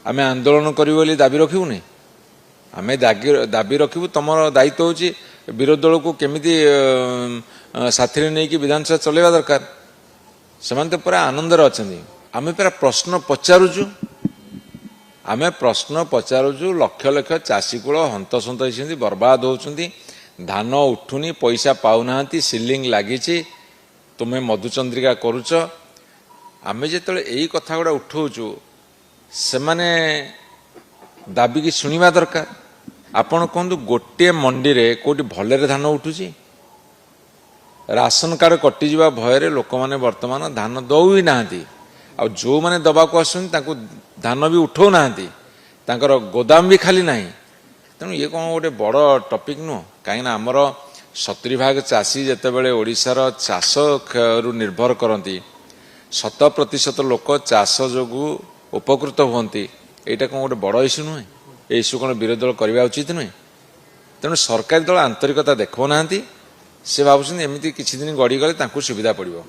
आमे आंदोलन करू बोली दाबी रखिबुनी आमे दाबी रखिबु तुमर दायित्व होची विरोधी दल को केमिति साथी नहीं कि विधानसभा चलेवा दरकार से पूरा आनंदर अच्छा आमे पूरा प्रश्न पचारुचु आमे प्रश्न पचारुचु लक्ष लक्ष चाषी कूल हंतसंत होती बर्बाद होती धान उठुनी पैसा पाऊना सिलिंग लगी तुम्हें मधुचंद्रिका करुच आमे जो यही कथा गुड़ा उठाऊचु से माने दाबी की शुणा दरकार आपण कहतु गोटे मंडी रे कोटी भलरे धान उठुची राशन कार्ड कटिजा भय लोक मैंने बर्तमान धान दौ ही ना आ जो मैंने दबाक आसुन धान भी उठौ ना गोदाम भी खाली ना तेणु ये कौन गोटे बड़ टपिक नुह कहीं आमर 70% चाषी जितेबाला ओडिशार चाष रु निर्भर करती 100% लोक चाष जो उपकृत हुंती यहाँ कौन गोटे बड़ इश्यू नुहे ये इश्यू कौन विरोधी दल करवा उचित नुहे तेणु सरकारी दल आंतरिकता देखना से भावुँ एमती किसी दिन गड़ी गले सुविधा पड़ो।